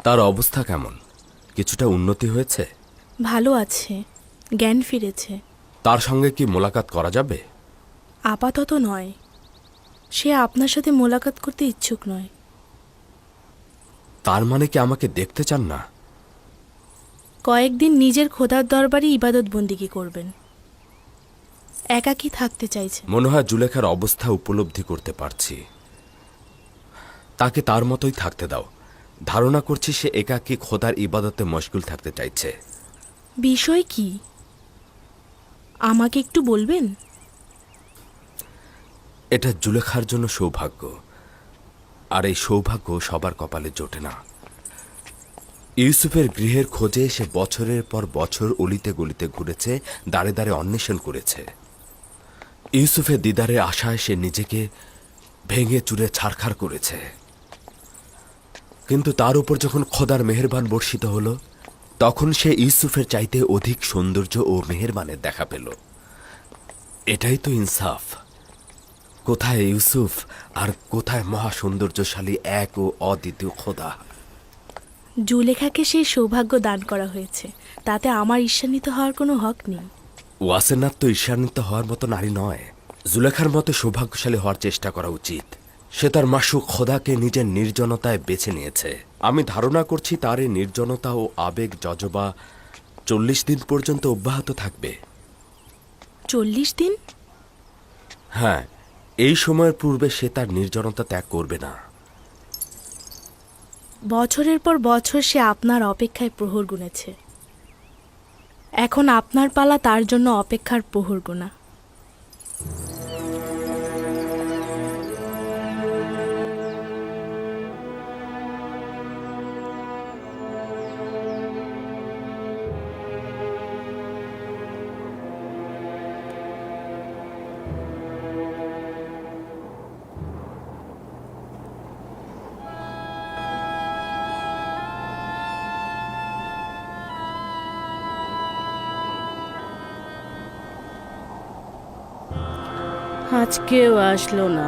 তার অবস্থা কেমন? কিছুটা উন্নতি হয়েছে? ভালো আছে, জ্ঞান ফিরেছে। তার সঙ্গে কি মোলাকাত করা যাবে? আপাতত নয়, সে আপনার সাথে মোলাকাত করতে ইচ্ছুক নয়। তার মানে কি আমাকে দেখতে চান না? কয়েকদিন নিজের খোদার দরবারে ইবাদত বন্দিগি করবেন। একাকী থাকতে চাইছে। মনে হয় জুলেখার অবস্থা উপলব্ধি করতে পারছি। তাকে তার মতোই থাকতে দাও। ধারণা করছি সে একাকী খোদার ইবাদতে মশগুল থাকতে চাইছে। বিষয় কি আমাকে একটু বলবেন? এটা জুলেখার জন্য সৌভাগ্য, আর এই সৌভাগ্য সবার কপালে জোটে না। ইউসুফের গৃহের খোঁজে সে বছরের পর বছর অলিতে গলিতে ঘুরেছে, দাঁড়ে দাঁড়ে অন্বেষণ করেছে। ইউসুফের দিদারের আশায় সে নিজেকে ভেঙে চুরে ছারখার করেছে। কিন্তু তার উপর যখন খোদার মেহেরবান বর্ষিত হল, তখন সে ইউসুফের চাইতে অধিক সৌন্দর্য ও মেহেরবানের দেখা পেল। এটাই তো ইনসাফ। কোথায় ইউসুফ আর কোথায় মহা সৌন্দর্যশালী এক ও অদ্বিতীয় খোদা? জুলেখাকে সেই সৌভাগ্য দান করা হয়েছে, তাতে আমার ঈর্ষান্বিত হওয়ার কোনো হক নেই। ওয়াসেনাথ তো ঈর্ষান্বিত হওয়ার মতো নারী নয়। জুলেখার মতো সৌভাগ্যশালী হওয়ার চেষ্টা করা উচিত। সে তার মাসুক খোদাকে নিজের নির্জনতায় বেছে নিয়েছে। আমি ধারণা করছি তার এই নির্জনতা ও আবেগ জজবা 40 দিন পর্যন্ত অব্যাহত থাকবে। 40 দিন? হ্যাঁ, এই সময়ের পূর্বে সে তার নির্জনতা ত্যাগ করবে না। বছরের পর বছর সে আপনার অপেক্ষায় প্রহর গুনেছে। এখন আপনার পালা তার জন্য অপেক্ষার প্রহর গোনা। আজকেও আসলো না।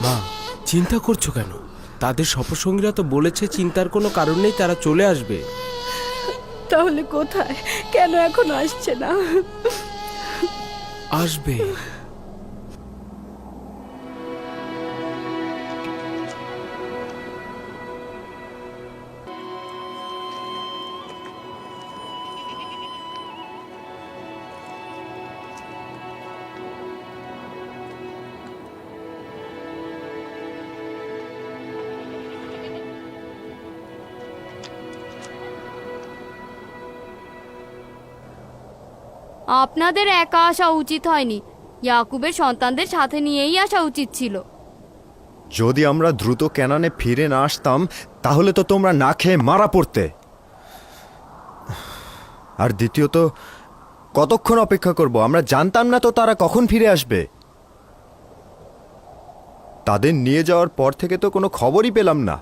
মা, চিন্তা করছো কেন? তাদের সফরসঙ্গীরা তো বলেছে চিন্তার কোনো কারণ নেই, তারা চলে আসবে। তাহলে কোথায়? কেন এখন আসছে না? আসবে। আপনাদের একা আসা উচিত হয়নি, ইয়াকুবের সন্তানদের সাথে নিয়েই আসা উচিত ছিল। যদি আমরা দ্রুত কেনানে ফিরে না আসতাম, তাহলে তো তোমরা না খেয়ে মারা পড়তে। আর দ্বিতীয়ত, কতক্ষণ অপেক্ষা করব? আমরা জানতাম না তো তারা কখন ফিরে আসবে। তাদের নিয়ে যাওয়ার পর থেকে তো কোনো খবরই পেলাম না।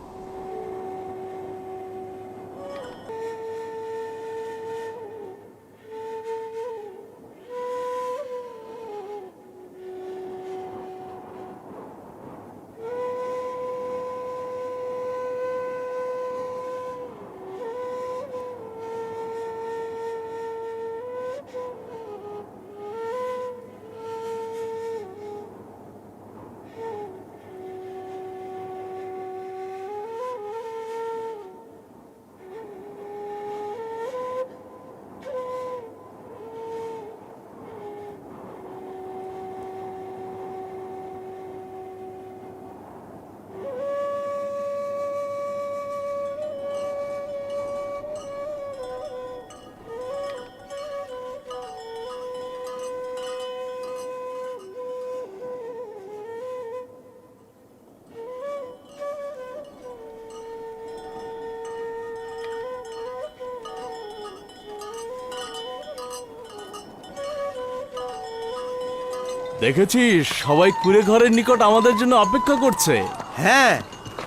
দেখেছিস সবাই কুড়ে ঘরের নিকট আমাদের জন্য অপেক্ষা করছে। হ্যাঁ,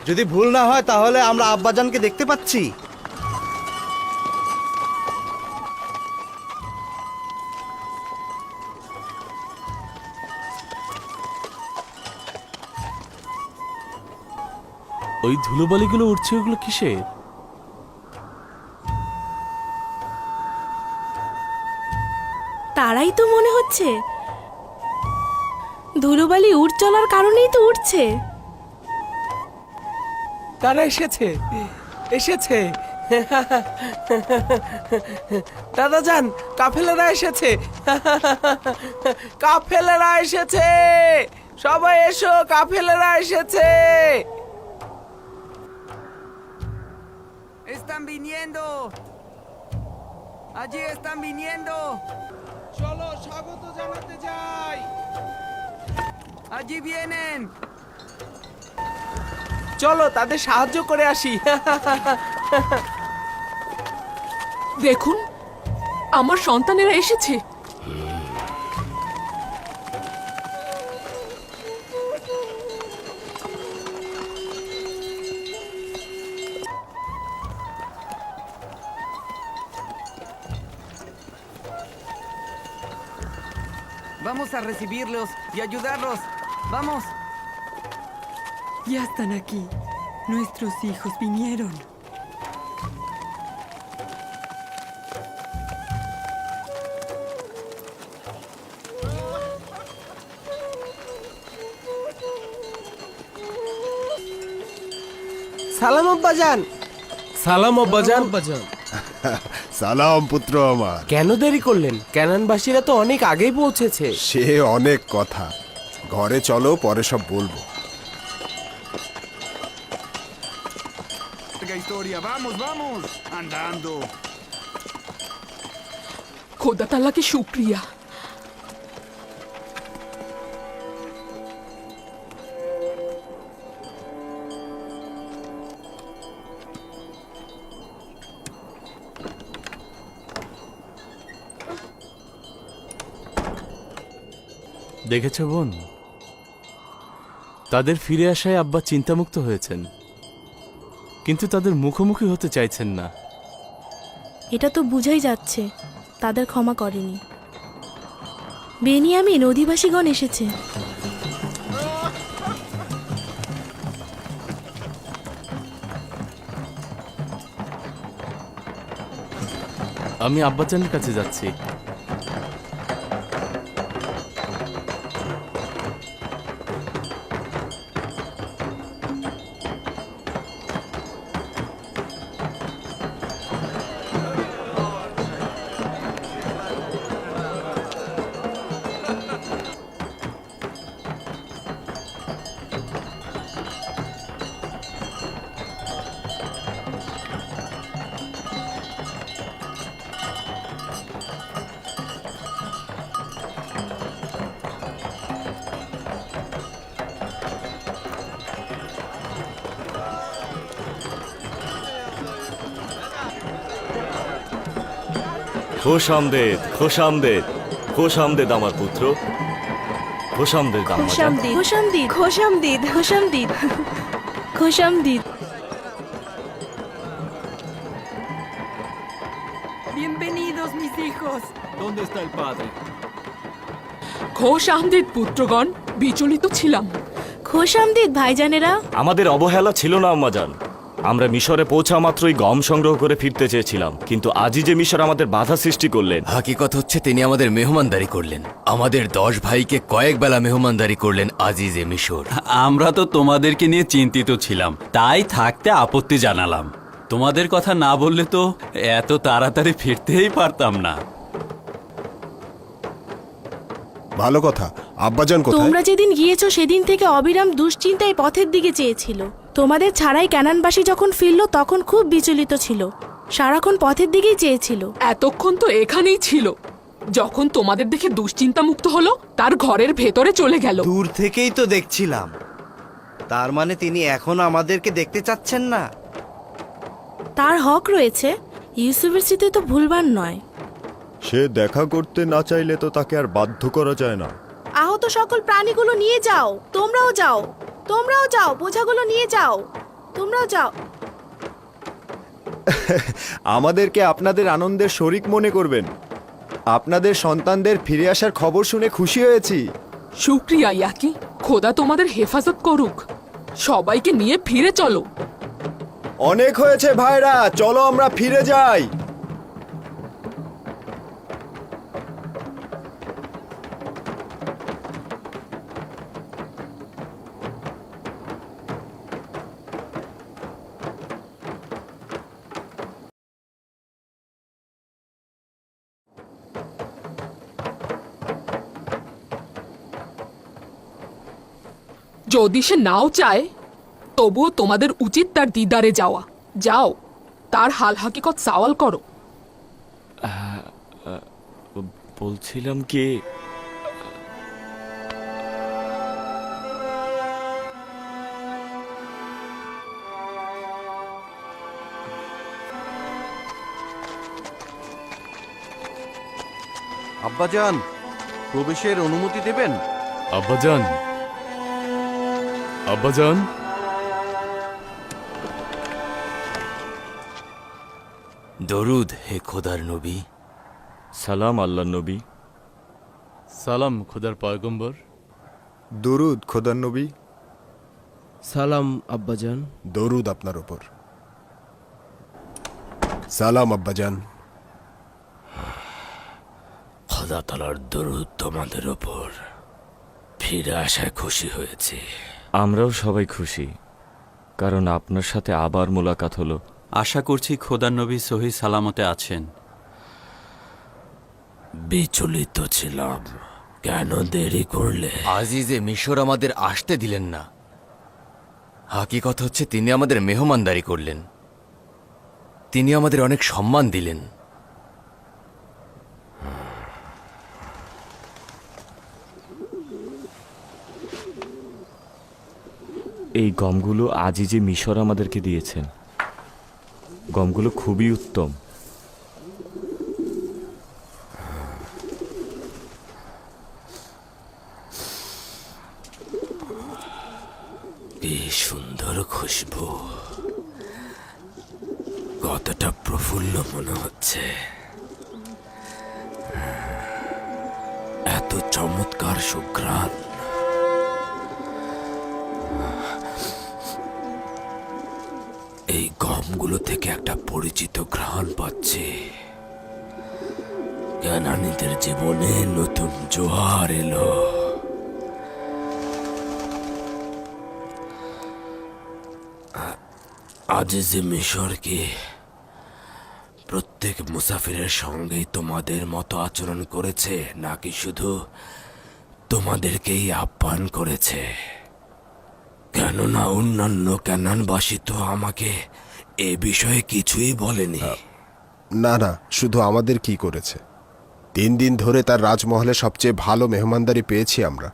যদি ভুল না হয় তাহলে আমরা আব্বাজানকে দেখতে পাচ্ছি। ওই ধুলোবালিগুলো উঠছে, ওগুলো কিসের? তারাই তো মনে হচ্ছে। ধুলোবালি উড় চলার কারণেই তো উঠছে। তারা এসেছে, এসেছে। দাদা যান, কাফেলারা এসেছে, কাফেলারা এসেছে, সবাই এসো, কাফেলারা এসেছে। Están viniendo. Allí están viniendo. চলো স্বাগত জানাতে যাই। Allí vienen. চলো তাদের সাহায্য করে আসি। দেখুন, আমার সন্তানেরা এসেছে। Vamos a recibirlos y ayudarlos. Vamos. Ya están aquí. Nuestros hijos vinieron. সালাম আব্বাজান। সালাম আব্বাজান। সালাম পুত্র আমার। কেন দেরি করলেন? ক্যানানবাসীরা তো অনেক আগেই পৌঁছেছে। সে অনেক কথা, ঘরে চলো, পরে সব বলবো। Historia. Vamos, vamos. Andando. খোদা তাআলাকে শুকরিয়া। দেখেছ বোন, তাদের ফিরে আসায় আব্বা চিন্তামুক্ত হয়েছেন, কিন্তু তাদের মুখোমুখি হতে চাইছেন না। এটা তো বুঝাই যাচ্ছে তাদের ক্ষমা করেনি। বেনিয়ামিন অধিবাসীগণ এসেছে। আমি আব্বাজানের কাছে যাচ্ছি। খোশামদেদ, খোশামদেদ, খোশামদেদ আমার পুত্র, খোশামদেদ আমার। খোশামদিদ, খোশামদিদ, খোশামদিদ, খোশামদিদ, খোশামদিদ। Bienvenidos, mis hijos. ¿Dónde está el padre? খোশ আহমদের পুত্রগণ, বিচলিত ছিলাম। খোশামদিদ ভাইজানেরা। আমাদের অবহেলা ছিল না আম্মাজান। আমরা মিশরে পৌঁছা মাত্রই গম সংগ্রহ করে ফিরতে চেয়েছিলাম, কিন্তু আজই যে মিশর আমাদের বাধা সৃষ্টি করলেন। হাকিকত হচ্ছে তিনি আমাদের মেহমানদারি করলেন, আমাদের 10 ভাইকে কয়েক বেলা মেহমানদারি করলেন আজিজে মিশর। আমরা তো তোমাদেরকে নিয়ে চিন্তিত ছিলাম, তাই থাকতে আপত্তি জানালাম। তোমাদের কথা না বললে তো এত তাড়াতাড়ি ফিরতেই পারতাম না। ভালো কথা। আব্বাজান কোথায়? তোমরা যেদিন গিয়েছো সেদিন থেকে অবিরাম দুশ্চিন্তায় পথের দিকে চেয়েছিল। তোমাদের ছাড়াই ক্যানানবাসী যখন ফিরল তখন খুব বিচলিত ছিল, সারাক্ষণ পথের দিকেই চেয়েছিল। এতক্ষণ তো এখানেই ছিল, যখন তোমাদের দেখে দুশ্চিন্তা মুক্ত হলো তার ঘরের ভেতরে চলে গেল। দূর থেকেই তো দেখছিলাম। তার মানে তিনি এখন আমাদেরকে দেখতে চাচ্ছেন না? তার হক রয়েছে, ইউসুফের স্মৃতি তো ভুলবার নয়। সে দেখা করতে না চাইলে তো তাকে আর বাধ্য করা যায় না। আহত আগত সকল প্রাণীগুলো নিয়ে যাও। তোমরাও যাও, তোমরাও যাও, বোঝাগুলো নিয়ে যাও, তোমরাও যাও। আমাদেরকে আপনাদের আনন্দের শরিক মনে করবেন। আপনাদের সন্তানদের ফিরে আসার খবর শুনে খুশি হয়েছি। শুক্রিয়া ইয়াকি, খোদা তোমাদের হেফাজত করুক। সবাইকে নিয়ে ফিরে চলো। অনেক হয়েছে ভাইরা, চলো আমরা ফিরে যাই। যদি সে নাও চায়, তবুও তোমাদের উচিত তার দিদারে যাওয়া। যাও, তার হাল হাকিকত সওয়াল করো। বলছিলাম কি, আব্বাজান, প্রবেশের অনুমতি দেবেন? আব্বাজান, আব্বাজান। দরুদ হে খোদার নবী। সালাম আল্লাহ নবী। সালাম খোদার পয়গম্বর। দরুদ খোদার নবী। সালাম আব্বাজান। দরুদ আপনার ওপর। সালাম আব্বাজান। খোদা তাআলার দরুদ তোমাদের ওপর। ফিরে আসায় খুশি হয়েছি। আমরাও সবাই খুশি, কারণ আপনার সাথে আবার মোলাকাত হলো। আশা করছি খোদার নবী সহি সালামতে আছেন। বিচলিত ছিলাম, কেন দেরি করলে? আজিজে মিশর আমাদের আসতে দিলেন না। হাকিকত হচ্ছে তিনি আমাদের মেহমানদারি করলেন, তিনি আমাদের অনেক সম্মান দিলেন। এই গমগুলো আজিজে মিশর আমাদেরকে দিয়েছেন। গমগুলো খুবই উত্তম। কি সুন্দর খুশবু, কতটা প্রফুল্ল মনে হচ্ছে। এত চমৎকার সুঘ্রাণ। এই গমগুলো থেকে একটা পরিচিত ঘ্রাণ পাচ্ছি। কেনানীদের জীবনে নতুন জোয়ার এলো। আজিজে মিশর কি প্রত্যেক মুসাফিরের সঙ্গেই তোমাদের মতো আচরণ করেছে, নাকি শুধু তোমাদেরকেই আহ্বান করেছে? কেননা অন্যান্য ক্যানানবাসী তো আমাকে এ বিষয়ে কিছুই বলেনি। না না, শুধু আমাদের কি করেছে। 3 দিন ধরে তার রাজমহলে সবচেয়ে ভালো মেহমানদারি পেয়েছি আমরা।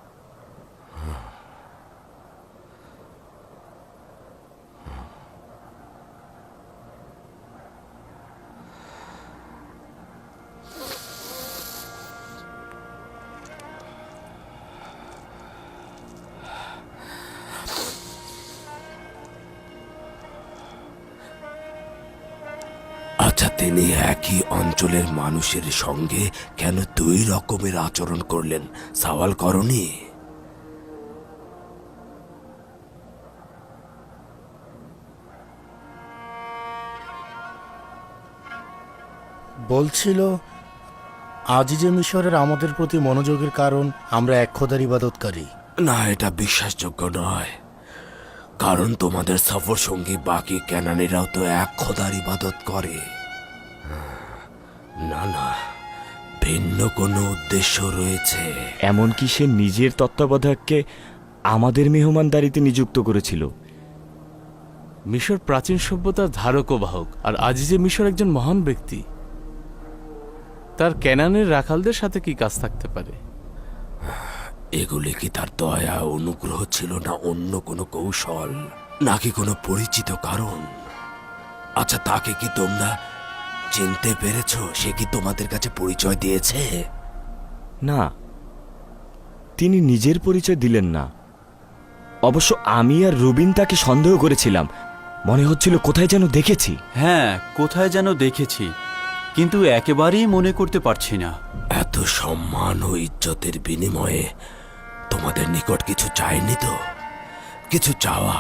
আচ্ছা, তিনি একই অঞ্চলের মানুষের সঙ্গে কেন 2 রকমের আচরণ করলেন, সওয়াল করনি? বলছিল আজিজে মিশরের আমাদের প্রতি মনোযোগের কারণ আমরা এক খোদার ইবাদতকারী। না, এটা বিশ্বাসযোগ্য নয়, কারণ তোমাদের সফর সঙ্গী বাকি ক্যানানিরাও তো এক খোদার ইবাদত করে। না না, ভিন্ন কোনো উদ্দেশ্য রয়েছে। এমনকি সে নিজের তত্ত্বাবধায়ককে আমাদের মেহমানদারিতে নিযুক্ত করেছিল। মিশর প্রাচীন সভ্যতার ধারক ও বাহক, আর আজিজে মিশর একজন মহান ব্যক্তি। তার ক্যানানের রাখালদের সাথে কি কাজ থাকতে পারে? এগুলি কি তার দয়া অনুগ্রহ ছিল, না অন্য কোনো কৌশল, নাকি কোনো পরিচিত কারণ? আচ্ছা, তাকে কি তোমরা চিনতে পেরেছ? সে কি তোমাদের কাছে পরিচয় দিয়েছে? না, তিনি নিজের পরিচয় দিলেন না। অবশ্য আমি আর রুবিন তাকে সন্দেহ করেছিলাম, মনে হচ্ছিল কোথায় যেন দেখেছি। হ্যাঁ, কোথায় যেন দেখেছি, কিন্তু একেবারেই মনে করতে পারছি না। এত সম্মান ও ইজ্জতের বিনিময়ে তোমাদের নিকট কিছু চাইনি তো? কিছু চাওয়া,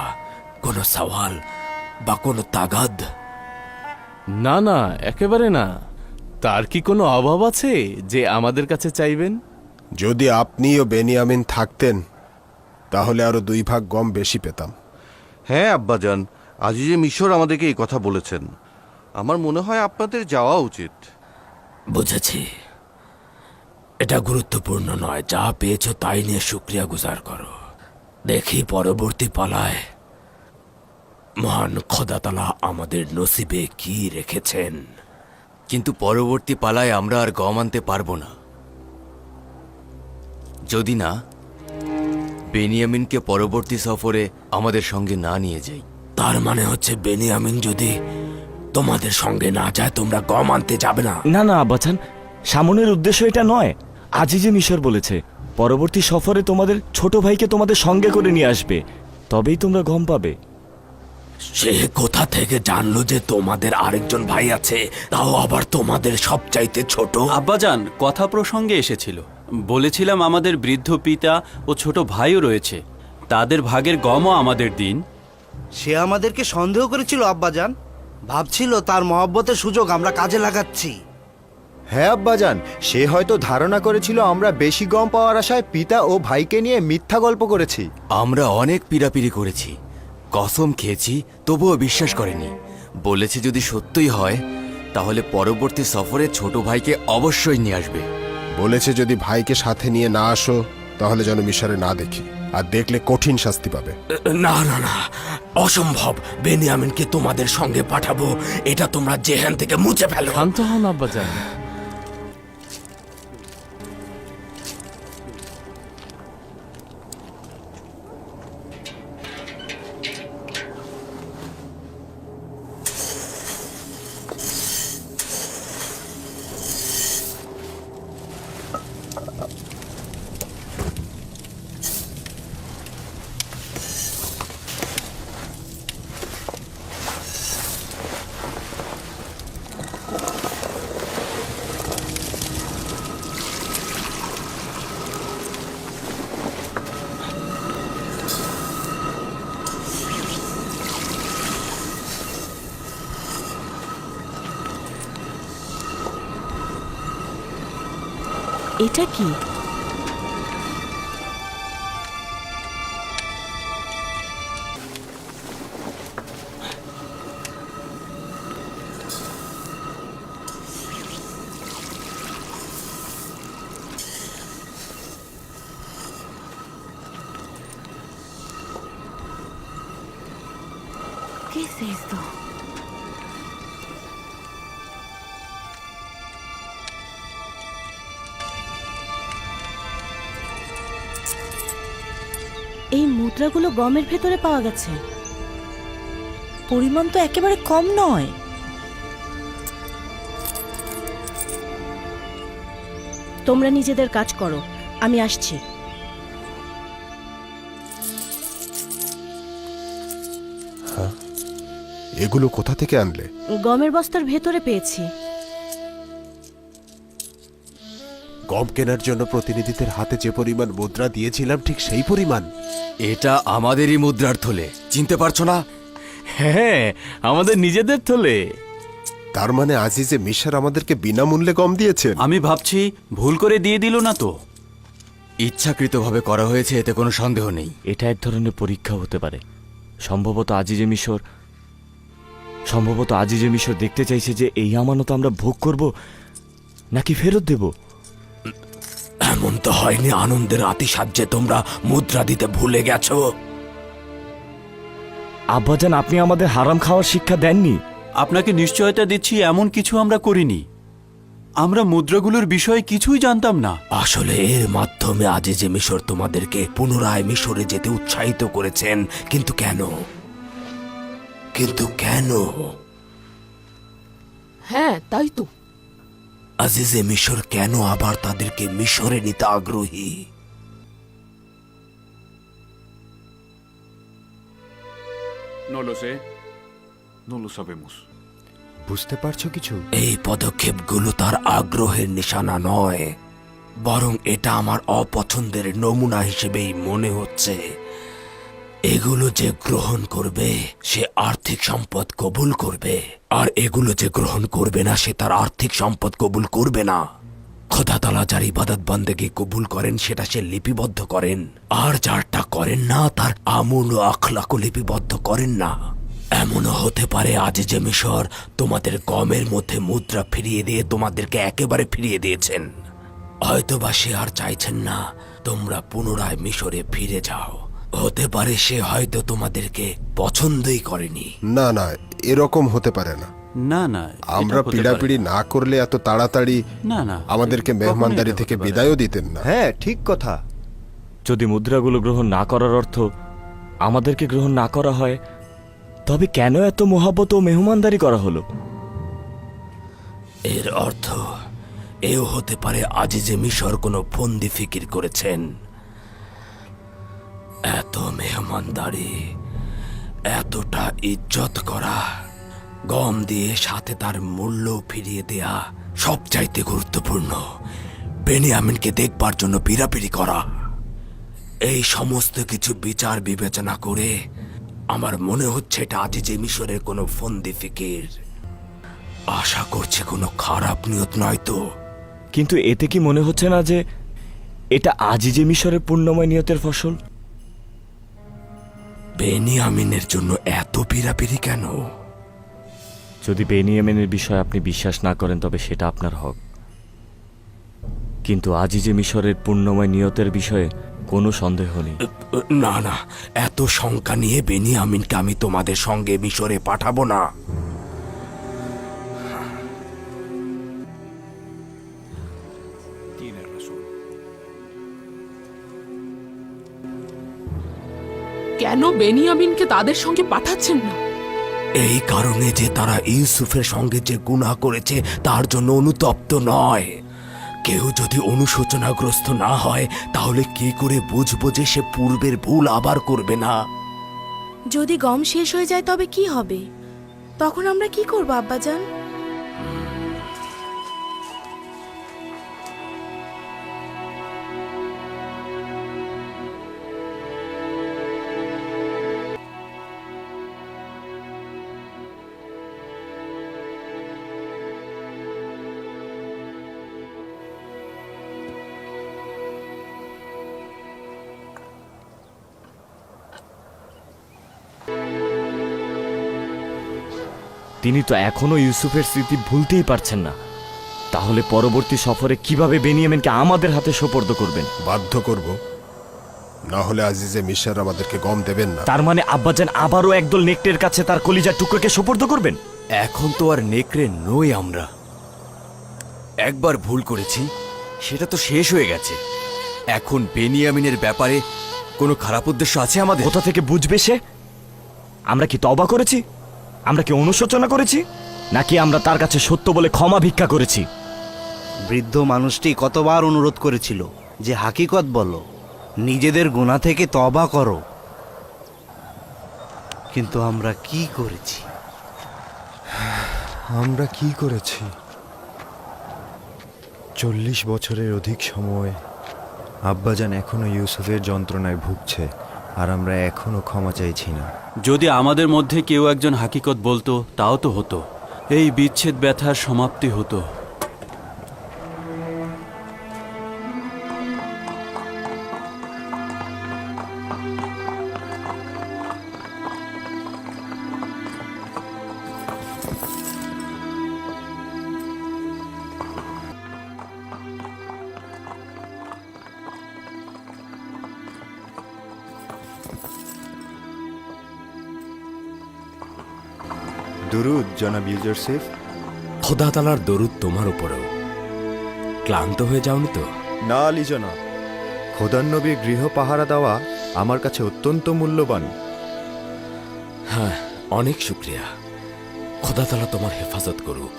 কোনো সওয়াল বা কোনো তাগাদ? না না, একেবারে না। তার কি কোনো অভাব আছে যে আমাদের কাছে চাইবেন? যদি আপনি ও বেনিয়ামিন থাকতেন তাহলে আরো 2 ভাগ গম বেশি পেতাম। হ্যাঁ আব্বাজান, আজিজে মিশর আমাদেরকে এই কথা বলেছেন। আমার মনে হয় আপনাদের যাওয়া উচিত। বুঝেছি, এটা গুরুত্বপূর্ণ নয়। যা পেয়েছো তাই নিয়ে শুকরিয়া গুজার করো। দেখি পরবর্তী পালায় মহান খোদাতালা আমাদের নসিবে কি রেখেছেন। কিন্তু পরবর্তী পালায় আমরা আর গম আনতে পারবো না, যদি না বেনিয়ামিনকে পরবর্তী সফরে আমাদের সঙ্গে না নিয়ে যাই। তার মানে হচ্ছে বেনিয়ামিন যদি তোমাদের সঙ্গে না যায় তোমরা গম আনতে যাবে না? না না আব্বাজান, সামনের উদ্দেশ্য এটা নয়। আজিজে মিশর বলেছে পরবর্তী সফরে তোমাদের ছোট ভাইকে তোমাদের সঙ্গে করে নিয়ে আসবে, তবেই তোমরা গম পাবে। সে কোথা থেকে জানলো যে তোমাদের আরেকজন ভাই আছে, তাও আবার তোমাদের সবচাইতে ছোট? আব্বাজান, কথা প্রসঙ্গে এসেছিল। বলেছিলাম আমাদের বৃদ্ধ পিতা ও ছোট ভাইও রয়েছে, তাদের ভাগের গমও আমাদের দিন। সে আমাদেরকে সন্দেহ করেছিল আব্বাজান, ভাবছিল তার মহব্বতের সুযোগ আমরা কাজে লাগাচ্ছি। হ্যাঁ আব্বাজান, সে হয়তো ধারণা করেছিল আমরা বেশি গম পাওয়ার আশায় পিতা ও ভাইকে নিয়ে মিথ্যা গল্প করেছি। আমরা অনেক পীড়াপিড়ি করেছি, কসম খেয়েছি, তবুও বিশ্বাস করেনি। বলেছে যদি সত্যই হয় তাহলে পরবর্তী সফরে ছোট ভাইকে অবশ্যই নিয়ে আসবে। বলেছে যদি ভাইকে সাথে নিয়ে না আসো তাহলে যেন মিশরে না দেখি, আর দেখলে কঠিন শাস্তি পাবে। না না না, অসম্ভব। বেনিয়ামিনকে তোমাদের সঙ্গে পাঠাবো, এটা তোমরা জেহান থেকে মুছে ফেলো। শান্ত হন আব্বাজান। এটা কি? ¿Qué es esto? এই মুদ্রাগুলো গমের ভেতরে পাওয়া গেছে। পরিমাণ তো একেবারে কম নয়। তোমরা নিজেদের কাজ করো, আমি আসছি। এগুলো কোথা থেকে আনলে? গমের বস্তার ভেতরে পেয়েছি। গম কেনার জন্য প্রতিনিধিদের হাতে যে পরিমাণ মুদ্রা দিয়েছিলাম ঠিক সেই পরিমাণ? এটা আমাদেরই মুদ্রার থলে, চিনতে পারছো না? হ্যাঁ, আমাদের নিজেদের থলে। তার মানে আজিজে মিশর আমাদেরকে বিনামূল্যে গম দিয়েছেন? আমি ভাবছি ভুল করে দিয়ে দিল না তো। ইচ্ছাকৃতভাবে করা হয়েছে, এতে কোনো সন্দেহ নেই। এটা এক ধরনের পরীক্ষা হতে পারে। সম্ভবত আজিজে মিশর দেখতে চাইছে যে এই আমানত আমরা ভোগ করব নাকি ফেরত দেব। এমন তো হয়নি আনন্দের আতিশায্যে তোমরা মুদ্রা দিতে ভুলে গেছো? আব্বাজান, আপনি আমাদের হারাম খাওয়ার শিক্ষা দেননি। আপনাকে নিশ্চয়তা দিচ্ছি, এমন কিছু আমরা করিনি। আমরা মুদ্রাগুলোর বিষয়ে কিছুই জানতাম না। আসলে এর মাধ্যমে আজিজে মিশর তোমাদেরকে পুনরায় মিশরে যেতে উৎসাহিত করেছেন। কিন্তু কেন? হ্যাঁ, তাই তো। আজিজে মিশর কেন আবার তাদেরকে মিশরে নিতে আগ্রহী? No lo sé. No lo sabemos. বুঝতে পারছো কিছু? এই পদক্ষেপগুলো তার আগ্রহের নিশানা নয়, বরং এটা আমার অপছন্দের নমুনা হিসেবেই মনে হচ্ছে। এগুলো যে গ্রহণ করবে সে আর্থিক সম্পদ কবুল করবে, আর এগুলো যে গ্রহণ করবে না সে তার আর্থিক সম্পদ কবুল করবে না। খোদা তাআলা যার ইবাদত বন্দেগী কবুল করেন সেটা সে লিপিবদ্ধ করেন, আর যারটা করেন না তার আমল ও আখলাকও লিপিবদ্ধ করেন না। এমনও হতে পারে আজিজে মিশর তোমাদের গমের মধ্যে মুদ্রা ফিরিয়ে দিয়ে তোমাদেরকে একেবারে ফিরিয়ে দিয়েছেন। হয়তোবা সে আর চাইছেন না তোমরা পুনরায় মিশরে ফিরে যাও। হতে পারে সে হয়তো তোমাদেরকে পছন্দই করেনি। না না, এরকম হতে পারে না। না না, আমরা পিড়াপিড়ি না করলে এত তাড়াতাড়ি না না, আমাদেরকে মেহমানদারি থেকে বিদায়ও দিতেন না। হ্যাঁ, ঠিক কথা। যদি মুদ্রাগুলো গ্রহণ না করার অর্থ আমাদেরকে গ্রহণ না করা হয়, তবে কেন এত মোহাব্বত ও মেহমানদারি করা হলো? এর অর্থ এও হতে পারে আজিজে মিশর কোনো ফন্দি ফিকির করেছেন। এত মেহমানদারি, এতটা ইজ্জত করা, গম দিয়ে সাথে তার মূল্য ফিরিয়ে দেয়া সবচাইতে গুরুত্বপূর্ণ বেনিয়ামিনকে দেখবার জন্য পিড়াপিড়ি করা। এই সমস্ত কিছু বিচার বিবেচনা করে আমার মনে হচ্ছে এটা আজিজে মিশরের কোনো ফন্দি ফিকির। আশা করছি কোনো খারাপ নিয়ত নয় তো। কিন্তু এতে কি মনে হচ্ছে না যে এটা আজিজে মিশরের পূর্ণময় নিয়তের ফসল? বেনিয়ামিনের জন্য এত পিড়াপিড়ি কেন? যদি বেনিয়ামিনের বিষয়ে আপনি বিশ্বাস না করেন তবে সেটা আপনার হক, কিন্তু আজিজে মিশরের পূর্ণময় নিয়তের বিষয়ে কোনো সন্দেহ নেই। না না, এত শঙ্কা নিয়ে বেনিয়ামিনকে আমি তোমাদের সঙ্গে মিশরে পাঠাবো না। কেন বেনিয়ামিনকে তাদের সঙ্গে পাঠাচ্ছেন না? এই কারণে যে তারা ইউসুফের সঙ্গে যে গুনাহ করেছে তার জন্য অনুতপ্ত নয়। কেউ যদি অনুশোচনাগ্রস্ত না হয় তাহলে কি করে বুঝবো যে সে পূর্বের ভুল আবার করবে না? যদি গম শেষ হয়ে যায় তবে কি হবে? তখন আমরা কি করব আব্বাজান? তিনি তো এখনো ইউসুফের স্মৃতি ভুলতেই পারছেন না। তাহলে পরবর্তী সফরে কিভাবে বেনিয়ামিনকে আমাদের হাতে সোপর্দ করবেন? বাধ্য করব, না হলে আজিজে মিশর আমাদেরকে গম দেবেন না। তার মানে আব্বাজান আবারও একদল নেকড়ের কাছে তার কলিজার টুকরোকে সোপর্দ করবেন? এখন তো আর নেকড়ে নই আমরা। একবার ভুল করেছি, সেটা তো শেষ হয়ে গেছে। এখন বেনিয়ামিনের ব্যাপারে কোনো খারাপ উদ্দেশ্য আছে আমাদের? কোথা থেকে বুঝবে সে? আমরা কি তওবা করেছি? আমরা কি অনুশোচনা করেছি? নাকি আমরা তার কাছে সত্য বলে ক্ষমা ভিক্ষা করেছি? বৃদ্ধ মানুষটি কতবার অনুরোধ করেছিল যে হাকিকত বলো, নিজেদের গুনাহ থেকে তওবা করো, কিন্তু আমরা কি করেছি? আমরা কি করেছি? 40 বছরের অধিক সময় আব্বাজান এখনো ইউসুফের যন্ত্রণায় ভুগছে, আর আমরা এখনো ক্ষমা চাইছি না। যদি আমাদের মধ্যে কেউ একজন হাকিকত বলতো তাও তো হতো, এই বিচ্ছেদ ব্যথার সমাপ্তি হতো। দুরুদ জনাব ইউসুফ। খোদা তাআলার দরুদ তোমার উপরেও। ক্লান্ত হয়ে যাওনি তো? না আলী জনাব, খোদার নবীর গৃহ পাহারা দেওয়া আমার কাছে অত্যন্ত মূল্যবান। হ্যাঁ, অনেক শুক্রিয়া। খোদা তাআলা তোমার হেফাজত করুক।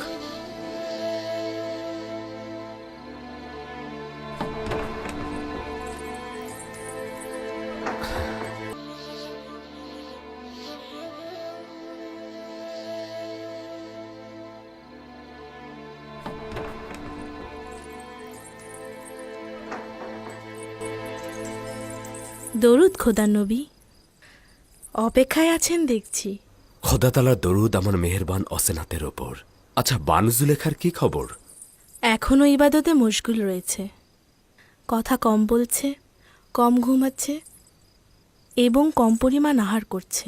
দরুদ খোদা নবী। অপেক্ষায় আছেন দেখছি। খোদা তালার দরুদ আমার মেহেরবান অসেনাতের ওপর। আচ্ছা, বানু জুলেখার কি খবর? এখনও ইবাদতে মশগুল রয়েছে, কথা কম বলছে, কম ঘুমাচ্ছে এবং কম পরিমাণ আহার করছে।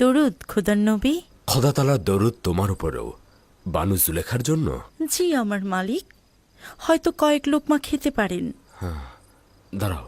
দরুদ খোদার নবী। খোদা তালার দরুদ তোমার উপরেও। বানু জুলেখার জন্য? জি আমার মালিক, হয়তো কয়েক লোকমা খেতে পারেন। হ্যাঁ, দাঁড়াও।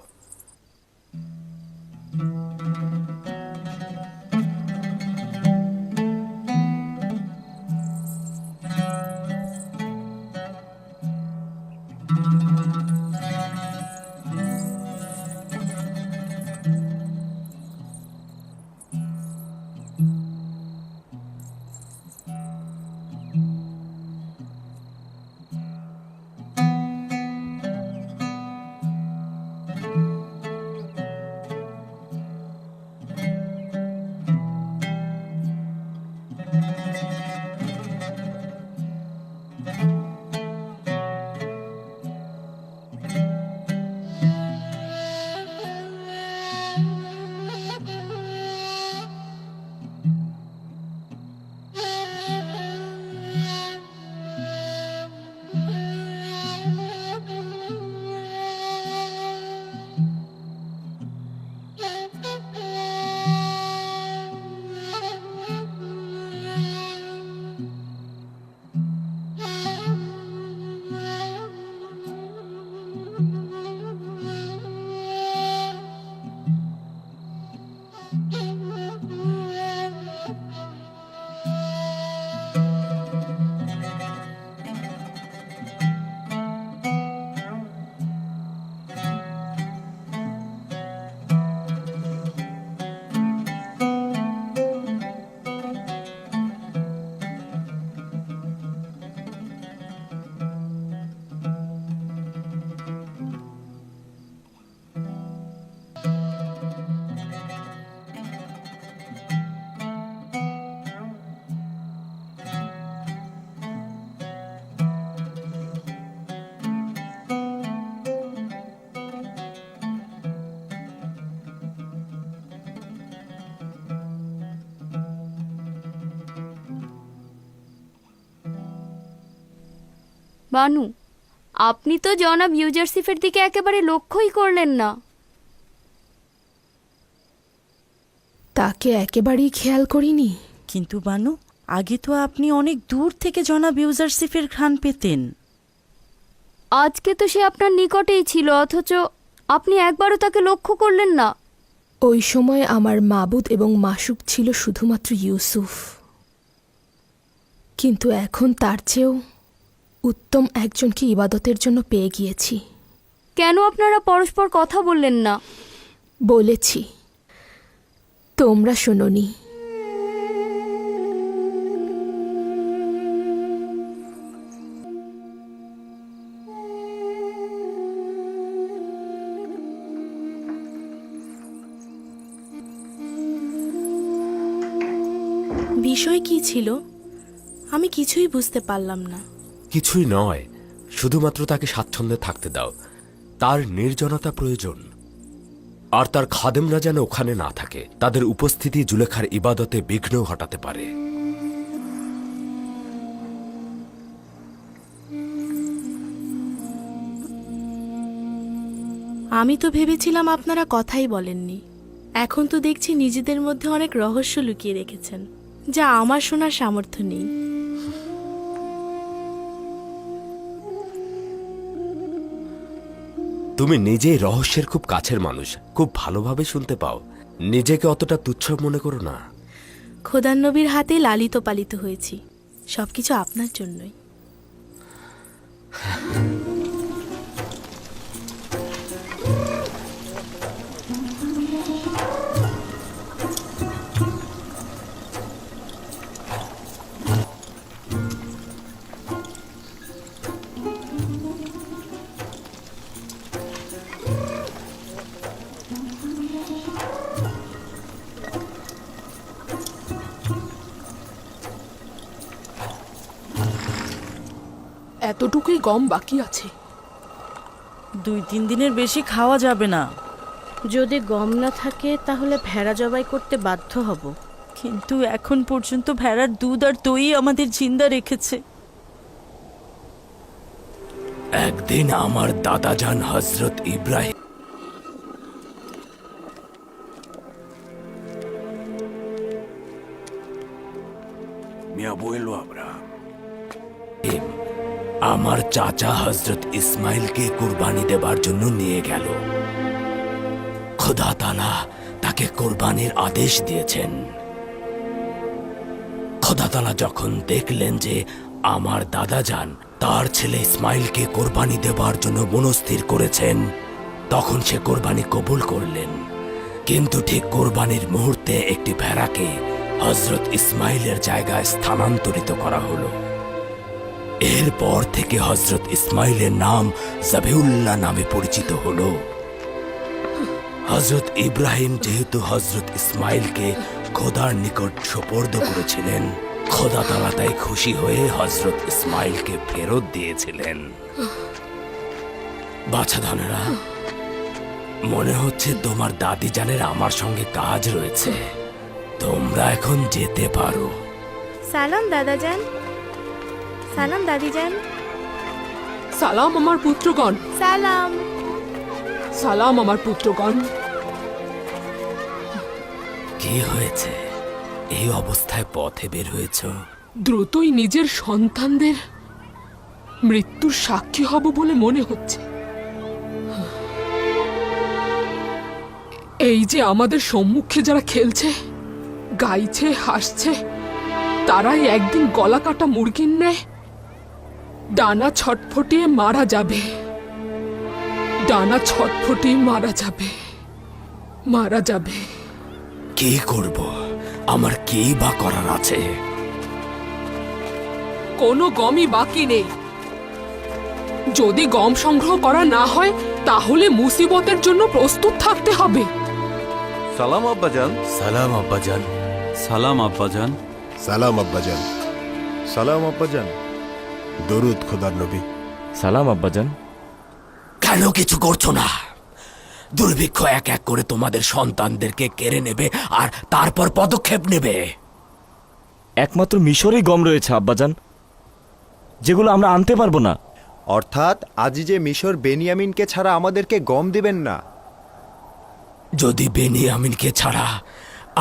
বানু, আপনি তো জনাব ইউজারসিফের দিকে একেবারে লক্ষ্যই করলেন না। তাকে একেবারেই খেয়াল করিনি। কিন্তু বানু, আগে তো আপনি অনেক দূর থেকে জনাব ইউজারসিফের ঘ্রাণ পেতেন। আজকে তো সে আপনার নিকটেই ছিল, অথচ আপনি একবারও তাকে লক্ষ্য করলেন না। ওই সময় আমার মাবুদ এবং মাসুক ছিল শুধুমাত্র ইউসুফ, কিন্তু এখন তার চেয়েও উত্তম একজনকে ইবাদতের জন্য পেয়ে গিয়েছি। কেন আপনারা পরস্পর কথা বললেন না? বলেছি, তোমরা শোনোনি। বিষয় কি ছিল আমি কিছুই বুঝতে পারলাম না। কিছুই নয়, শুধুমাত্র তাকে স্বাচ্ছন্দ্যে থাকতে দাও। তার নির্জনতা প্রয়োজন, আর তার খাদেমরা যেন ওখানে না থাকে। তাদের উপস্থিতি জুলেখার ইবাদতে বিঘ্ন ঘটাতে পারে। আমি তো ভেবেছিলাম আপনারা কথাই বলেননি। এখন তো দেখছি নিজেদের মধ্যে অনেক রহস্য লুকিয়ে রেখেছেন, যা আমার শোনার সামর্থ্য নেই। তুমি নিজেই রহস্যের খুব কাছের মানুষ, খুব ভালোভাবে শুনতে পাও। নিজেকে অতটা তুচ্ছ মনে করো না। খোদার নবীর হাতে লালিত পালিত হয়েছি, সবকিছু আপনার জন্যই। এতটুকুই গম বাকি আছে। 2-3 দিনের বেশি খাওয়া যাবে না। যদি গম না থাকে তাহলে ভেড়া জবাই করতে বাধ্য হব। কিন্তু এখন পর্যন্ত ভেড়ার দুধ আর দই আমাদের জিন্দা রেখেছে। একদিন আমার দাদাজান হজরত ইব্রাহিম আমার চাচা হজরত ইসমাইলকে কুরবানি দেবার জন্য নিয়ে গেল। খোদা তাআলা তাকে কোরবানির আদেশ দিয়েছেন। খোদা তাআলা যখন দেখলেন যে আমার দাদাজান তার ছেলে ইসমাইলকে কোরবানি দেবার জন্য মনস্থির করেছেন, তখন সে কোরবানি কবুল করলেন। কিন্তু ঠিক কোরবানির মুহূর্তে একটি ভেড়াকে হজরত ইসমাইলের জায়গায় স্থানান্তরিত করা হলো। এরপর থেকে হজরত ইসমাইলের নাম জাবিউল্লাহ নামে পরিচিত হলো। হজরত ইব্রাহিম যেহেতু হজরত ইসমাইলকে খোদার নিকট সোপর্দ করেছিলেন, খোদা তাআলা তাই খুশি হয়ে হজরত ইসমাইলকে ফেরত দিয়েছিলেন। বাছাধনেরা, মনে হচ্ছে তোমার দাদি জানের আমার সঙ্গে কাজ রয়েছে। তোমরা এখন যেতে পারো। সালাম দাদাজান। সালাম দাদিজান। সালাম আমার পুত্রগণ। সালাম। সালাম আমার পুত্রগণ। কি হয়েছে? এই অবস্থায় পথে বের হয়েছ? দ্রুতই নিজের সন্তানদের মৃত্যুর সাক্ষী হব বলে মনে হচ্ছে। এই যে আমাদের সম্মুখে যারা খেলছে, গাইছে, হাসছে, তারাই একদিন গলা কাটা মুরগির ন্যায় ডানা ছটফটিয়ে মারা যাবে। ডানা ছটফটিয়ে মারা যাবে, মারা যাবে। কি করব? আমার কি বা করার আছে? কোনো গমই বাকি নেই। যদি গম সংগ্রহ করা না হয় তাহলে মুসিবতের জন্য প্রস্তুত থাকতে হবে। সালাম আব্বাজান। সালাম আব্বাজান। সালাম আব্বাজান। সালাম আব্বাজান। সালাম আব্বাজান। দরুদ খোদার নবী। সালাম আব্বাজান। কেন কিছু করছো না? দুর্ভিক্ষ এক এক করে তোমাদের সন্তানদেরকে কেড়ে নেবে আর তারপর পদক্ষেপ নেবে। একমাত্র মিশরেই গম রয়েছে আব্বাজান, যেগুলো আমরা আনতে পারবো না। অর্থাৎ আজিজে মিশর বেনিয়ামিনকে ছাড়া আমাদেরকে গম দিবেন না। যদি বেনিয়ামিনকে ছাড়া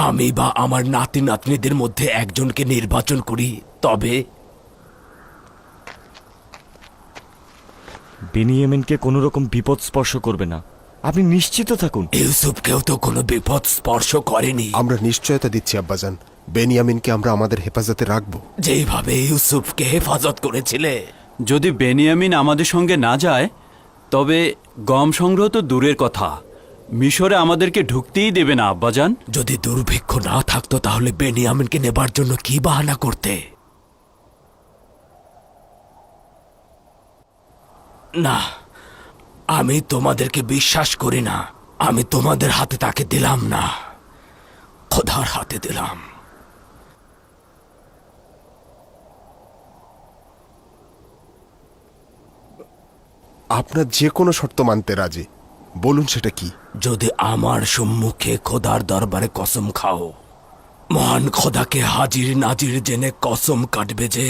আমি বা আমার নাতি নাতনিদের মধ্যে একজনকে নির্বাচন করি, তবে বেনিয়ামিনকে কোনো রকম বিপদ স্পর্শ করবে না, আপনি নিশ্চিত থাকুন। ইউসুফকেও তো কোনো বিপদ স্পর্শ করেনি। আমরা নিশ্চয়তা দিচ্ছি আব্বাজান, বেনিয়ামিনকে আমরা আমাদের হেফাজতে রাখবো, যেভাবে ইউসুফকে হেফাজত করেছিলে। যদি বেনিয়ামিন আমাদের সঙ্গে না যায় তবে গম সংগ্রহ তো দূরের কথা, মিশরে আমাদেরকে ঢুকতেই দেবে না আব্বাজান। যদি দুর্ভিক্ষ না থাকতো তাহলে বেনিয়ামিনকে নেবার জন্য কি বাহানা করতে? না, আমি তোমাদেরকে বিশ্বাস করি না। আমি তোমাদের হাতে তাকে দিলাম না, খোদার হাতে দিলাম। আপনার যে কোনো শর্ত মানতে রাজি, বলুন সেটা কি? যদি আমার সম্মুখে খোদার দরবারে কসম খাও, মহান খোদাকে হাজির নাজির জেনে কসম কাটবে যে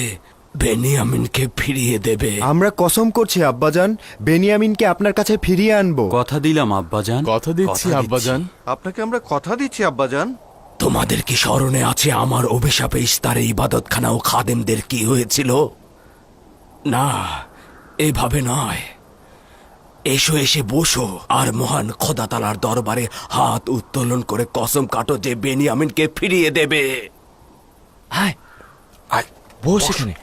বেনিয়ামিনকে ফিরিয়ে দেবে। আমরা কসম করছি আব্বাজান, বেনিয়ামিনকে আপনার কাছে ফিরিয়ে আনবো। কথা দিলাম আব্বাজান। কথা দিচ্ছি আব্বাজান। আপনাকে আমরা কথা দিচ্ছি আব্বাজান। তোমাদের কি স্মরণে আছে আমার অভিশাপে ইস্তারে ইবাদতখানা ও খাদেমদের কি হয়েছিল? না, এভাবে নয়। এসো, এসে বসো আর মহান খোদা তাআলার দরবারে হাত উত্তোলন করে কসম কাটো যে বেনিয়ামিনকে ফিরিয়ে দেবে। হায়, আয় বস এখানে।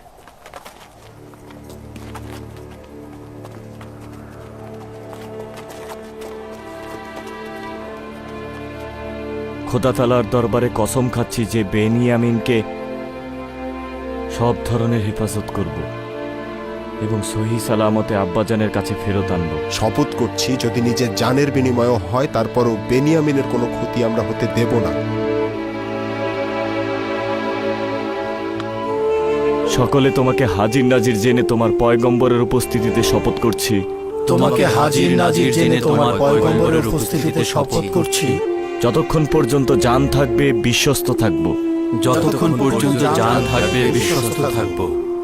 খোদা তাআলার দরবারে কসম খাচ্ছি যে বেনিয়ামিনকে সব ধরনের হেফাজত করব এবং সহি সালামতে আব্বাজানের কাছে ফেরত আনব। শপথ করছি যদি নিজের জানের বিনিময় হয় তারপরও বেনিয়ামিনের কোনো ক্ষতি আমরা হতে দেব না। সকলে তোমাকে হাজির নাজির জেনে তোমার পয়গম্বরের উপস্থিতিতে শপথ করছি তোমাকে হাজির নাজির জেনে তোমার পয়গম্বরের উপস্থিতিতে শপথ করছি, যতক্ষণ পর্যন্ত জান থাকবে বিশ্বস্ত থাকব, যতক্ষণ পর্যন্ত জান থাকবে বিশ্বস্ত থাকব,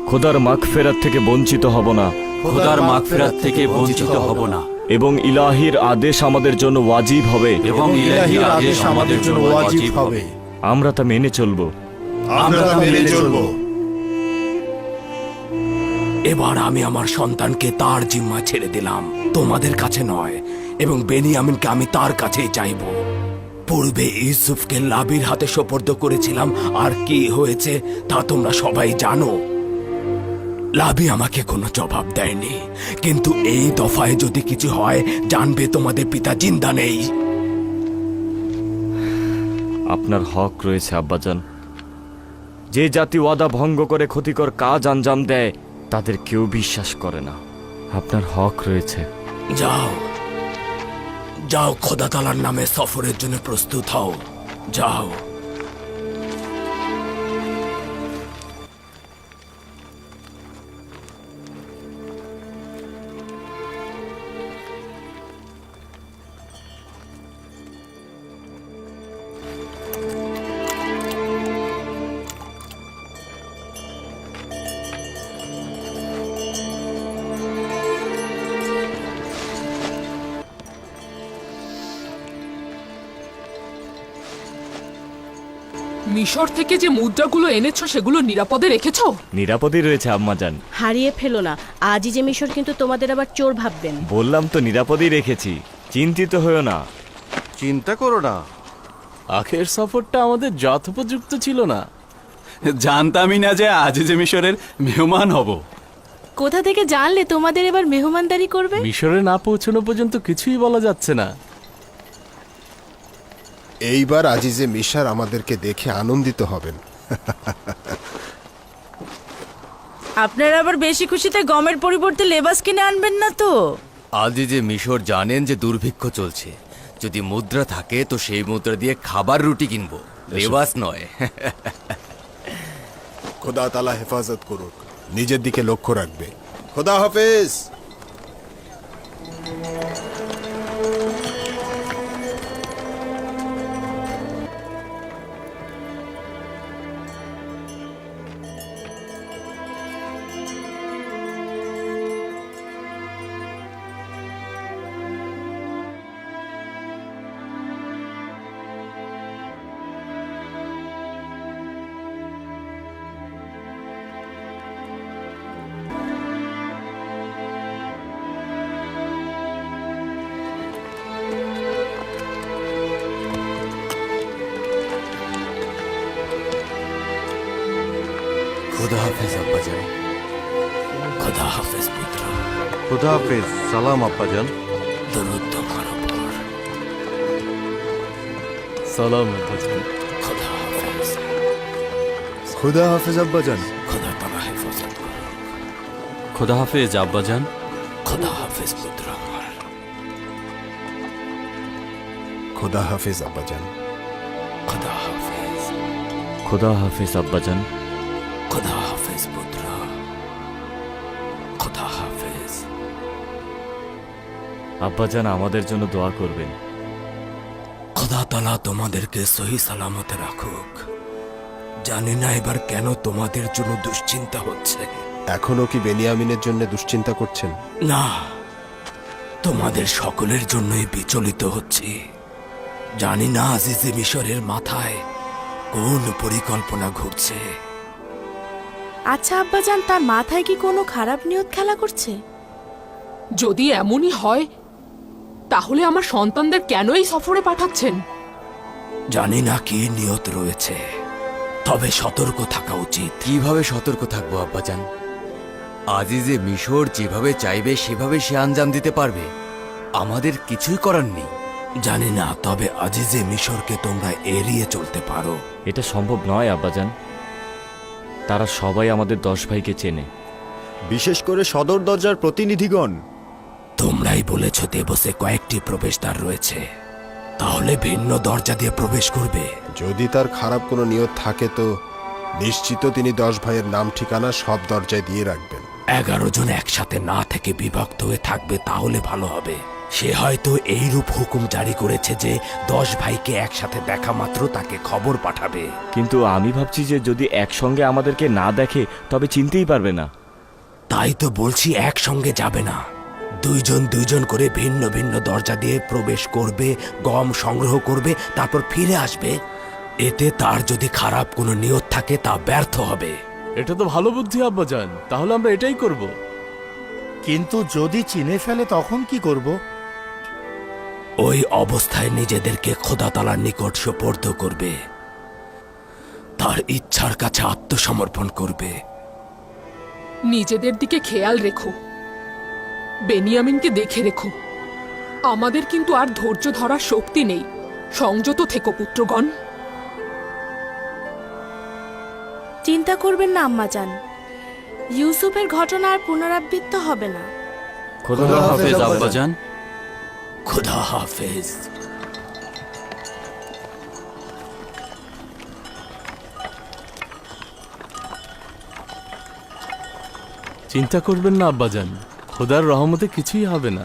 খোদার মাগফিরাত থেকে বঞ্চিত হব না, খোদার মাগফিরাত থেকে বঞ্চিত হব না, এবং ইলাহির আদেশ আমাদের জন্য ওয়াজিব হবে, এবং ইলাহির আদেশ আমাদের জন্য ওয়াজিব হবে। আমরা তা মেনে চলব। আমরা মেনে চলব। এবার আমি আমার সন্তানকে তার জিম্মা ছেড়ে দিলাম, তোমাদের কাছে নয়, এবং বেনিয়ামিনকে আমি তার কাছেই চাইব। পূর্বে ইউসুফকে লাবির হাতে সোপর্দ করেছিলাম, আর কি হয়েছে তা তোমরা সবাই জানো। লাবি আমাকে কোনো জবাব দেয়নি, কিন্তু এই দফায় যদি কিছু হয় জানবে তোমাদের পিতা জিন্দা নেই। আপনার হক রয়েছে আব্বাজান। যে জাতি ওয়াদা ভঙ্গ করে ক্ষতিকর কাজ আঞ্জাম দেয় তাদের কেউ বিশ্বাস করে না। আপনার হক রয়েছে। যাও যাও, খোদা তাআলার নামে সফরের জন্য প্রস্তুত হও, যাও। মিশর থেকে যে মুদ্রাগুলো এনেছো সেগুলো নিরাপদে রেখেছো? নিরাপদে রয়েছে আম্মাজান। হারিয়ে ফেলো না, আজই যে মিশর কিন্তু তোমাদের আবার চোর ভাববেন। বললাম তো নিরাপদেই রেখেছি, চিন্তিত হয়েও না। চিন্তা করো না। আগের সফরটা আমাদের যথোপযুক্ত ছিল না। জানতামই না যে আজ যে মিশরের মেহমান হব। কোথা থেকে জানলে তোমাদের এবার মেহমানদারি করবে? মিশরে না পৌঁছানো পর্যন্ত কিছুই বলা যাচ্ছে না। এইবার আজিজে মিশর আমাদেরকে দেখে আনন্দিত হবেন। আপনারা আবার বেশি খুশিতে গমের পরিবর্তে লেবাস কিনে আনবেন না তো? আজিজে মিশর জানেন যে দুর্ভিক্ষ চলছে। যদি মুদ্রা থাকে তো সেই মুদ্রা দিয়ে খাবার রুটি কিনবো, লেবাস নয়। খোদা তাআলা হেফাজত করুক, নিজের দিকে লক্ষ্য রাখবে। খোদা হাফেজ। খোদা হাফেজ আব্বাজান। খোদা হাফেজ পুত্র। খোদা হাফেজ। সালাম আব্বাজান। দরুদ তোমার উপর। সালাম আব্বাজান। খোদা হাফেজ। খুদা হাফেজ আব্বাজান। খোদা তাআলা হেফাজত করুক। খোদা হাফেজ আব্বাজান। খোদা হাফেজ পুত্র আমার। খোদা হাফেজ আব্বাজান। খোদা হাফেজ। খোদা হাফেজ আব্বাজান। খোদা হাফেজ পুত্র। খোদা হাফেজ। আব্বাজান আমাদের জন্য দোয়া করবেন। খোদা তাআলা তোমাদেরকে সহি সালামতে রাখুক। জানি না এবার কেন তোমাদের জন্য দুশ্চিন্তা হচ্ছে। এখনো কি বেনিয়ামিনের জন্য দুশ্চিন্তা করছেন? না, তোমাদের সকলের জন্যই বিচলিত হচ্ছি। জানি না আজিজে মিশরের মাথায় কোন পরিকল্পনা ঘুরছে। আচ্ছা আব্বাজান, তার মাথায় কি কোনো খারাপ নিয়ত খেলা করছে? যদি এমনই হয় তাহলে আমার সন্তানদের কেন এই সফরে পাঠাচ্ছেন? জানি না কি নিয়ত রয়েছে, তবে সতর্ক থাকা উচিত। কিভাবে সতর্ক থাকবো আব্বাজান? আজিজে মিশর যেভাবে চাইবে সেভাবে সে আঞ্জাম দিতে পারবে, আমাদের কিছুই করার নেই। জানি না, তবে আজিজে মিশরকে তোমরা এড়িয়ে চলতে পারো। এটা সম্ভব নয় আব্বাজান। তারা সবাই আমাদের 10 ভাইকে চেনে, বিশেষ করে সদর দরজার প্রতিনিধিগণ। তোমরাই বলেছ দেবসে কয়েকটি প্রবেশদ্বার রয়েছে, তাহলে ভিন্ন দরজা দিয়ে প্রবেশ করবে। যদি তার খারাপ কোনো নিয়ত থাকে তো নিশ্চিত তিনি 10 ভাইয়ের নাম ঠিকানা সব দরজায় দিয়ে রাখবেন। 11 জন একসাথে না থেকে বিভক্ত হয়ে থাকবে তাহলে ভালো হবে। সে হয়তো এইরূপ হুকুম জারি করেছে যে 10 ভাইকে একসাথে দেখা মাত্র তাকে খবর পাঠাবে। কিন্তু আমি ভাবছি যে যদি একসঙ্গে আমাদেরকে না দেখে তবে চিনতেই পারবে না। তাই তো বলছি একসঙ্গে যাবে না, দুইজন দুইজন করে ভিন্ন ভিন্ন দরজা দিয়ে প্রবেশ করবে, গম সংগ্রহ করবে, তারপর ফিরে আসবে। এতে তার যদি খারাপ কোনো নিয়ত থাকে তা ব্যর্থ হবে। এটা তো ভালো বুদ্ধি আব্বাজান, তাহলে আমরা এটাই করব। কিন্তু যদি চিনে ফেলে তখন কি করব? ওই অবস্থায় নিজেদেরকে খোদা তাআলার নিকট সুপর্দ করবে, তার ইচ্ছার কাছে আত্মসমর্পণ করবে। নিজেদের দিকে খেয়াল রেখো, বেনিয়ামিনকে দেখে রেখো। আমাদের কিন্তু আর ধৈর্য ধরার শক্তি নেই। সংযত থেকো পুত্রগণ। চিন্তা করবেন না আম্মাজান, ইউসুফের ঘটনা আর পুনরাবৃত্ত হবে না। খোদা হাফেজ আব্বাজান। খোদা হাফেজ। চিন্তা করবেন না আব্বাজান, খোদার রহমতে কিছুই হবে না।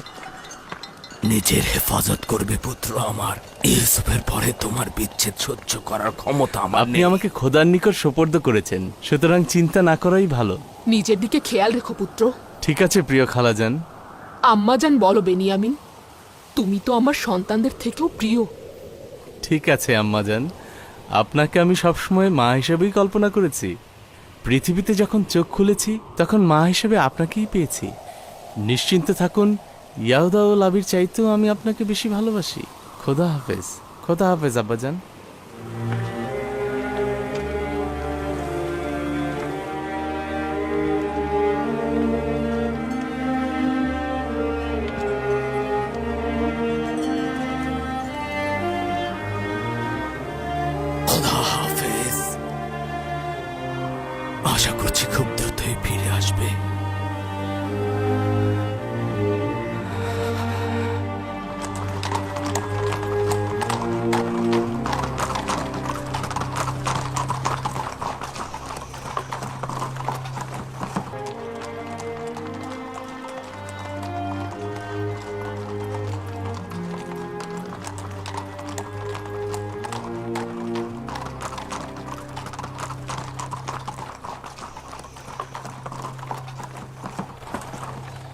নিজের হেফাজত করবে পুত্র আমার। ইউসুফের পরে তোমার বিচ্ছেদ সহ্য করার ক্ষমতা আমার আপনি নেই। আমাকে খোদার নিকট সোপর্দ করেছেন, সুতরাং চিন্তা না করাই ভালো। নিজের দিকে খেয়াল রেখো পুত্র। ঠিক আছে প্রিয় খালাজান। আম্মাজান বলো বেনিয়ামিন, তুমি তো আমার সন্তানদের থেকেও প্রিয়। ঠিক আছে আম্মাজান, আপনাকে আমি সবসময় মা হিসেবেই কল্পনা করেছি। পৃথিবীতে যখন চোখ খুলেছি তখন মা হিসেবে আপনাকেই পেয়েছি। নিশ্চিন্ত থাকুন, ইয়াহুদা ও লাবির চাইতেও আমি আপনাকে বেশি ভালোবাসি। খোদা হাফেজ। খোদা হাফেজ আব্বাজান। খোদা হাফেজ। আশা করছি খুব দ্রুতই ফিরে আসবে।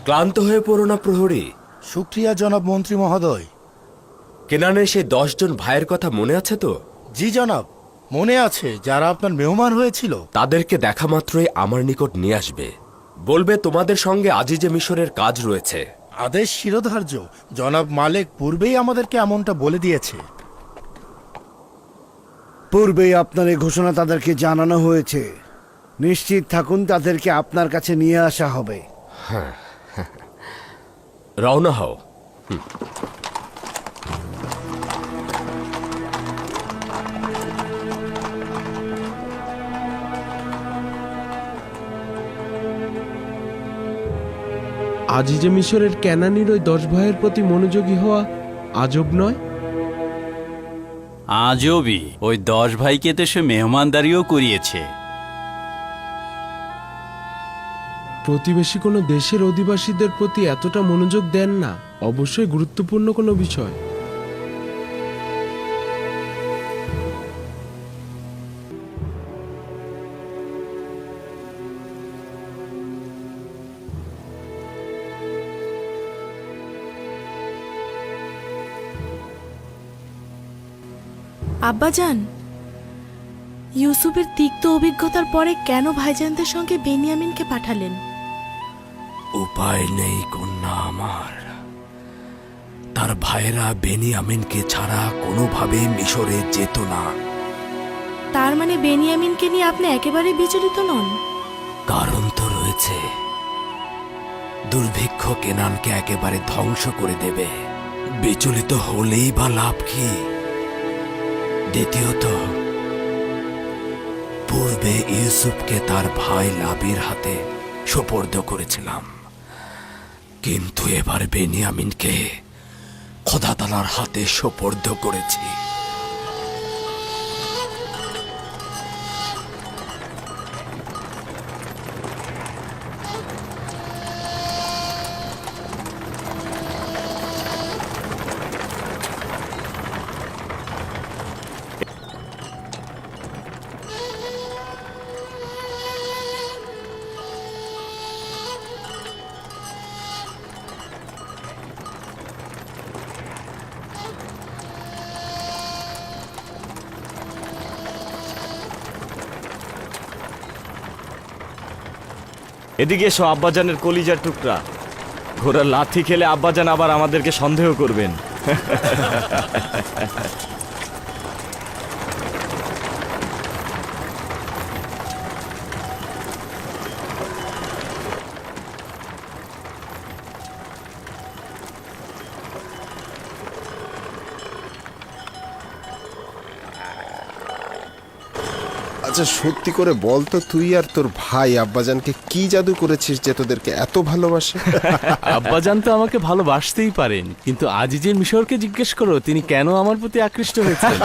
ক্লান্ত হয়ে পড়ো না প্রহরী। শুক্রিয়া জনাব মন্ত্রী মহোদয়। কেনানের সেই 10 জন ভাইয়ের কথা মনে আছে তো? জি জনাব, মনে আছে, যারা আপনার মেহমান হয়েছিল। তাদেরকে দেখা মাত্রই আমার নিকট নিয়ে আসবে। বলবে তোমাদের সঙ্গে আজিজে মিশরের কাজ রয়েছে। আদেশ শিরোধার্য। জনাব মালেক পূর্বেই আমাদেরকে এমনটা বলে দিয়েছে। পূর্বেই আপনার এই ঘোষণা তাদেরকে জানানো হয়েছে। নিশ্চিত থাকুন তাদেরকে আপনার কাছে নিয়ে আসা হবে। হ্যাঁ, রওনা হও। আজিজে মিশরের ক্যানানির ওই 10 ভাইয়ের প্রতি মনোযোগী হওয়া আজব নয়? আজবই, ওই 10 ভাইকে তো সে মেহমানদারিও করিয়েছে। প্রতিবেশী কোনো দেশের অধিবাসীদের প্রতি এতটা মনোযোগ দেন না, অবশ্যই গুরুত্বপূর্ণ কোনো বিষয়। আব্বাজান, ইউসুফের তিক্ত অভিজ্ঞতার পরে কেন ভাইজানদের সঙ্গে বেনিয়ামিনকে পাঠালেন? উপায় নেই কন্যা আমার। তার ভাইরা বেনিয়ামিনকে ছাড়া কোনোভাবে মিশরে যেত না। তার মানে বেনিয়ামিনকে নিয়ে আপনি একেবারে বিচলিত নন? কারণ তো রয়েছে। দুর্ভিক্ষ কেনানকে একেবারে ধ্বংস করে দেবে। বিচলিত হলেই বা লাভ কি? দ্বিতীয়ত, পূর্বে ইউসুফকে তার ভাই লাবির হাতে সোপর্দ করেছিলাম, কিন্তু এবার বেনিয়ামিনকে খোদা তাআলার হাতে সোপর্দ করেছি। এদিকে এসো আব্বাজানের কলিজার টুকরা। ঘোড়ার লাথি খেলে আব্বাজান আবার আমাদেরকে সন্দেহ করবেন। আচ্ছা সত্যি করে বল তো, তুই আর তোর ভাই আব্বাজানকে কি জাদু করেছিস যে তোদেরকে এত ভালোবাসে? আব্বাজান তো আমাকে ভালোবাসতেই পারেন, কিন্তু আজিজের মিশরকে জিজ্ঞেস করো তিনি কেন আমার প্রতি আকৃষ্ট হয়েছেন।